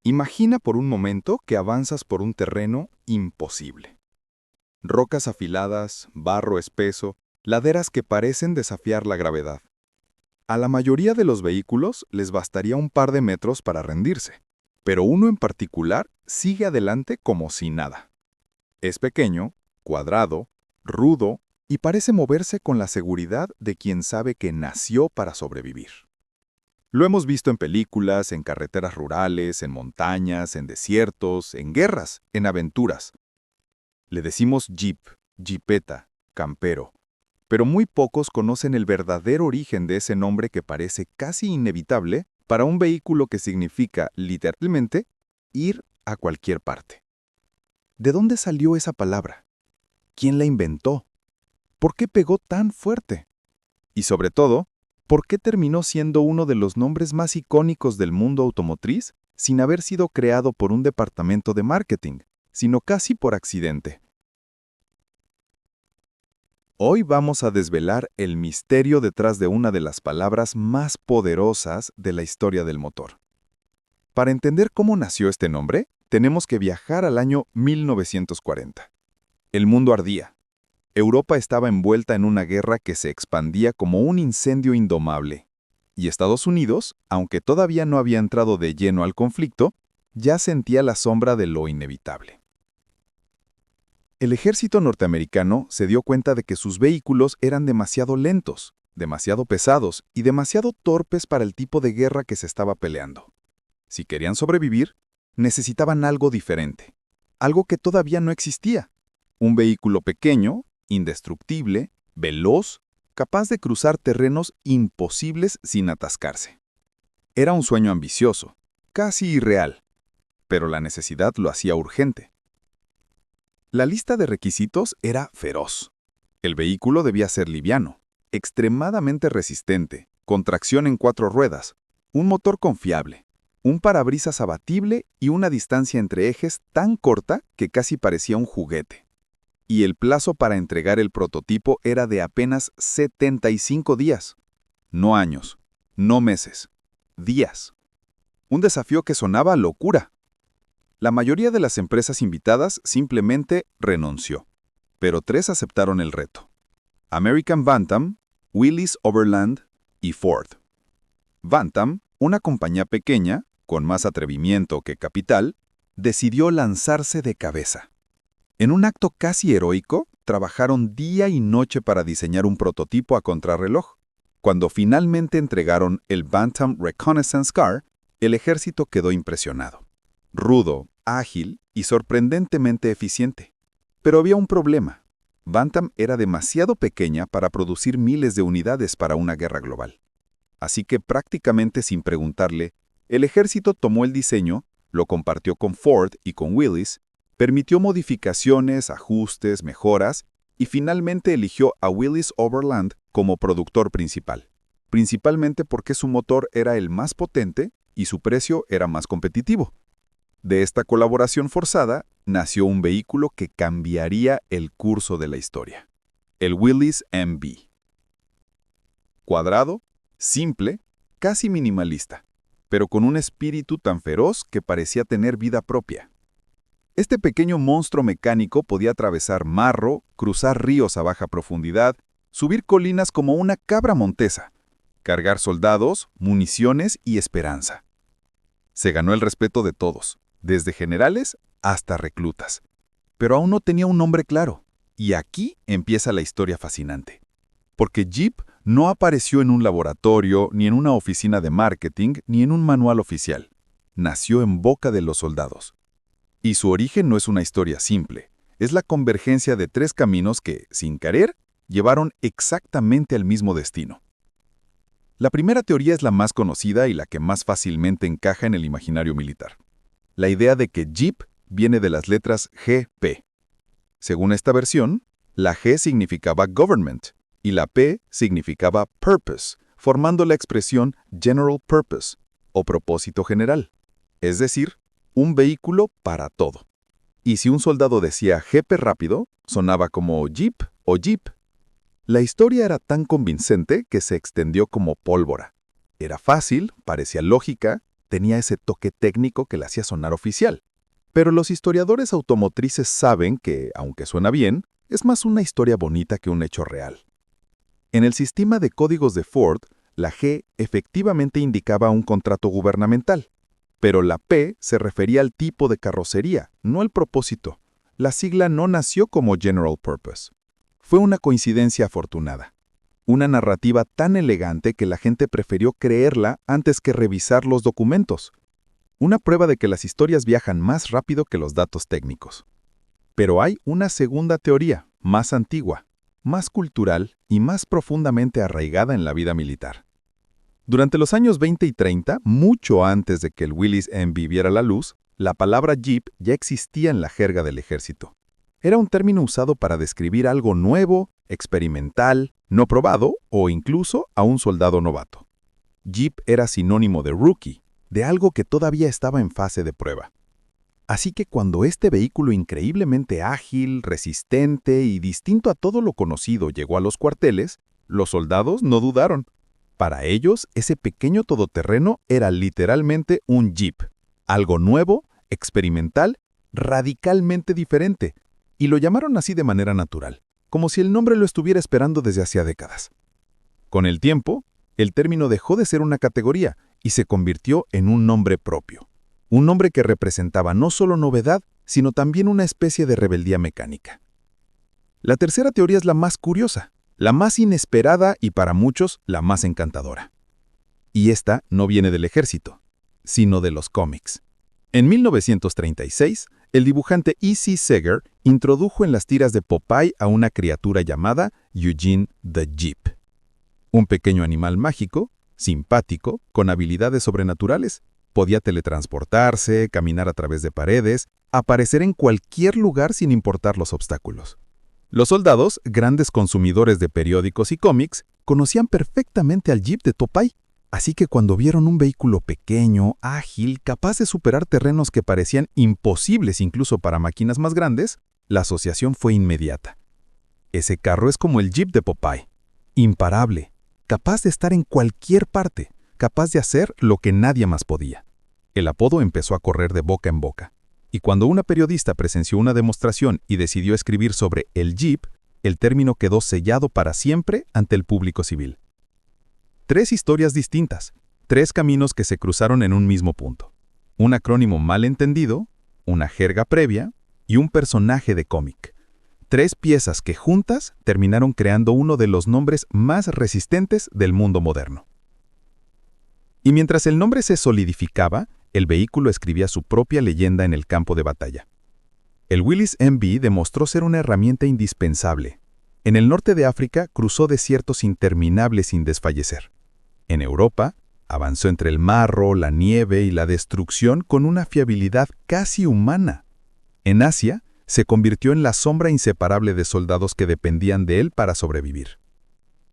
Imagina por un momento que avanzas por un terreno imposible. Rocas afiladas, barro espeso, laderas que parecen desafiar la gravedad. A la mayoría de los vehículos les bastaría un par de metros para rendirse, pero uno en particular sigue adelante como si nada. Es pequeño, cuadrado, rudo y parece moverse con la seguridad de quien sabe que nació para sobrevivir. Lo hemos visto en películas, en carreteras rurales, en montañas, en desiertos, en guerras, en aventuras. Le decimos jeep, jeepeta, campero, pero muy pocos conocen el verdadero origen de ese nombre que parece casi inevitable para un vehículo que significa, literalmente, ir a cualquier parte. ¿De dónde salió esa palabra? ¿Quién la inventó? ¿Por qué pegó tan fuerte? Y sobre todo, ¿por qué terminó siendo uno de los nombres más icónicos del mundo automotriz sin haber sido creado por un departamento de marketing, sino casi por accidente? Hoy vamos a desvelar el misterio detrás de una de las palabras más poderosas de la historia del motor. Para entender cómo nació este nombre, tenemos que viajar al año 1940. El mundo ardía. Europa estaba envuelta en una guerra que se expandía como un incendio indomable. Y Estados Unidos, aunque todavía no había entrado de lleno al conflicto, ya sentía la sombra de lo inevitable. El ejército norteamericano se dio cuenta de que sus vehículos eran demasiado lentos, demasiado pesados y demasiado torpes para el tipo de guerra que se estaba peleando. Si querían sobrevivir, necesitaban algo diferente, algo que todavía no existía. Un vehículo pequeño, indestructible, veloz, capaz de cruzar terrenos imposibles sin atascarse. Era un sueño ambicioso, casi irreal, pero la necesidad lo hacía urgente. La lista de requisitos era feroz. El vehículo debía ser liviano, extremadamente resistente, con tracción en 4 ruedas, un motor confiable, un parabrisas abatible y una distancia entre ejes tan corta que casi parecía un juguete. Y el plazo para entregar el prototipo era de apenas 75 días. No años, no meses, días. Un desafío que sonaba a locura. La mayoría de las empresas invitadas simplemente renunció, pero 3 aceptaron el reto: American Bantam, Willys Overland y Ford. Bantam, una compañía pequeña, con más atrevimiento que capital, decidió lanzarse de cabeza. En un acto casi heroico, trabajaron día y noche para diseñar un prototipo a contrarreloj. Cuando finalmente entregaron el Bantam Reconnaissance Car, el ejército quedó impresionado. Rudo, ágil y sorprendentemente eficiente. Pero había un problema. Bantam era demasiado pequeña para producir miles de unidades para una guerra global. Así que prácticamente sin preguntarle, el ejército tomó el diseño, lo compartió con Ford y con Willys, permitió modificaciones, ajustes, mejoras y finalmente eligió a Willys Overland como productor principal, principalmente porque su motor era el más potente y su precio era más competitivo. De esta colaboración forzada nació un vehículo que cambiaría el curso de la historia: el Willys MB. Cuadrado, simple, casi minimalista, pero con un espíritu tan feroz que parecía tener vida propia. Este pequeño monstruo mecánico podía atravesar marro, cruzar ríos a baja profundidad, subir colinas como una cabra montesa, cargar soldados, municiones y esperanza. Se ganó el respeto de todos, desde generales hasta reclutas. Pero aún no tenía un nombre claro. Y aquí empieza la historia fascinante. Porque Jeep no apareció en un laboratorio, ni en una oficina de marketing, ni en un manual oficial. Nació en boca de los soldados. Y su origen no es una historia simple. Es la convergencia de 3 caminos que, sin querer, llevaron exactamente al mismo destino. La primera teoría es la más conocida y la que más fácilmente encaja en el imaginario militar. La idea de que Jeep viene de las letras GP. Según esta versión, la G significaba Government y la P significaba Purpose, formando la expresión General Purpose, o propósito general, es decir, un vehículo para todo. Y si un soldado decía GP rápido, sonaba como Jeep o Jeep. La historia era tan convincente que se extendió como pólvora. Era fácil, parecía lógica, tenía ese toque técnico que la hacía sonar oficial. Pero los historiadores automotrices saben que, aunque suena bien, es más una historia bonita que un hecho real. En el sistema de códigos de Ford, la G efectivamente indicaba un contrato gubernamental, pero la P se refería al tipo de carrocería, no al propósito. La sigla no nació como General Purpose. Fue una coincidencia afortunada. Una narrativa tan elegante que la gente prefirió creerla antes que revisar los documentos. Una prueba de que las historias viajan más rápido que los datos técnicos. Pero hay una segunda teoría, más antigua, más cultural y más profundamente arraigada en la vida militar. Durante los años 20 y 30, mucho antes de que el Willys MB viera la luz, la palabra Jeep ya existía en la jerga del ejército. Era un término usado para describir algo nuevo, experimental, no probado o incluso a un soldado novato. Jeep era sinónimo de rookie, de algo que todavía estaba en fase de prueba. Así que cuando este vehículo increíblemente ágil, resistente y distinto a todo lo conocido llegó a los cuarteles, los soldados no dudaron. Para ellos, ese pequeño todoterreno era literalmente un Jeep, algo nuevo, experimental, radicalmente diferente, y lo llamaron así de manera natural, como si el nombre lo estuviera esperando desde hacía décadas. Con el tiempo, el término dejó de ser una categoría y se convirtió en un nombre propio. Un nombre que representaba no solo novedad, sino también una especie de rebeldía mecánica. La tercera teoría es la más curiosa, la más inesperada y para muchos la más encantadora. Y esta no viene del ejército, sino de los cómics. En 1936, el dibujante E.C. Segar introdujo en las tiras de Popeye a una criatura llamada Eugene the Jeep. Un pequeño animal mágico, simpático, con habilidades sobrenaturales. Podía teletransportarse, caminar a través de paredes, aparecer en cualquier lugar sin importar los obstáculos. Los soldados, grandes consumidores de periódicos y cómics, conocían perfectamente al Jeep de Popeye, así que cuando vieron un vehículo pequeño, ágil, capaz de superar terrenos que parecían imposibles incluso para máquinas más grandes, la asociación fue inmediata. Ese carro es como el Jeep de Popeye, imparable, capaz de estar en cualquier parte, capaz de hacer lo que nadie más podía. El apodo empezó a correr de boca en boca. Y cuando una periodista presenció una demostración y decidió escribir sobre el Jeep, el término quedó sellado para siempre ante el público civil. 3 historias distintas, 3 caminos que se cruzaron en un mismo punto. Un acrónimo mal entendido, una jerga previa y un personaje de cómic. 3 piezas que juntas terminaron creando uno de los nombres más resistentes del mundo moderno. Y mientras el nombre se solidificaba, el vehículo escribía su propia leyenda en el campo de batalla. El Willys MB demostró ser una herramienta indispensable. En el norte de África cruzó desiertos interminables sin desfallecer. En Europa, avanzó entre el marro, la nieve y la destrucción con una fiabilidad casi humana. En Asia, se convirtió en la sombra inseparable de soldados que dependían de él para sobrevivir.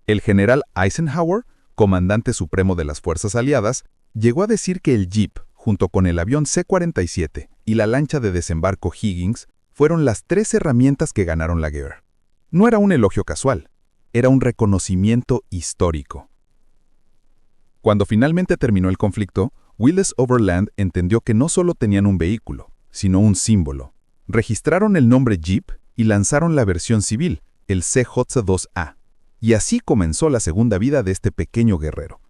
El general Eisenhower, comandante supremo de las fuerzas aliadas, llegó a decir que el Jeep, junto con el avión C-47 y la lancha de desembarco Higgins, fueron las 3 herramientas que ganaron la guerra. No era un elogio casual, era un reconocimiento histórico. Cuando finalmente terminó el conflicto, Willis Overland entendió que no solo tenían un vehículo, sino un símbolo. Registraron el nombre Jeep y lanzaron la versión civil, el CJ-2A. Y así comenzó la segunda vida de este pequeño guerrero.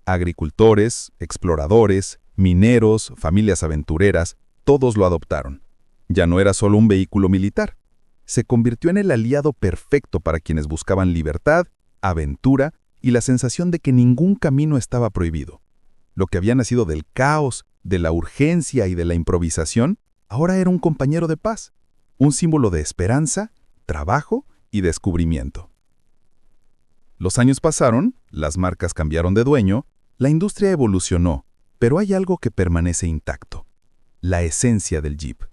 Agricultores, exploradores, mineros, familias aventureras, todos lo adoptaron. Ya no era solo un vehículo militar. Se convirtió en el aliado perfecto para quienes buscaban libertad, aventura y la sensación de que ningún camino estaba prohibido. Lo que había nacido del caos, de la urgencia y de la improvisación, ahora era un compañero de paz, un símbolo de esperanza, trabajo y descubrimiento. Los años pasaron, las marcas cambiaron de dueño, la industria evolucionó, pero hay algo que permanece intacto: la esencia del Jeep.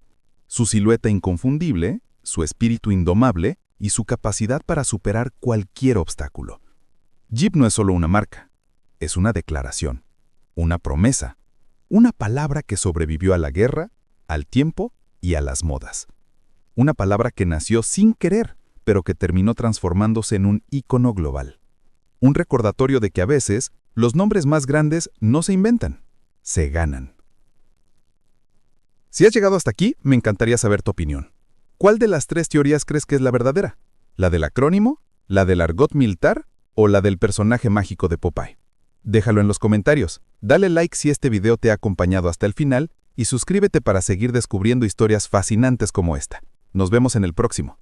Su silueta inconfundible, su espíritu indomable y su capacidad para superar cualquier obstáculo. Jeep no es solo una marca, es una declaración, una promesa, una palabra que sobrevivió a la guerra, al tiempo y a las modas. Una palabra que nació sin querer, pero que terminó transformándose en un ícono global. Un recordatorio de que a veces los nombres más grandes no se inventan, se ganan. Si has llegado hasta aquí, me encantaría saber tu opinión. ¿Cuál de las tres teorías crees que es la verdadera? ¿La del acrónimo, la del argot militar o la del personaje mágico de Popeye? Déjalo en los comentarios, dale like si este video te ha acompañado hasta el final y suscríbete para seguir descubriendo historias fascinantes como esta. Nos vemos en el próximo.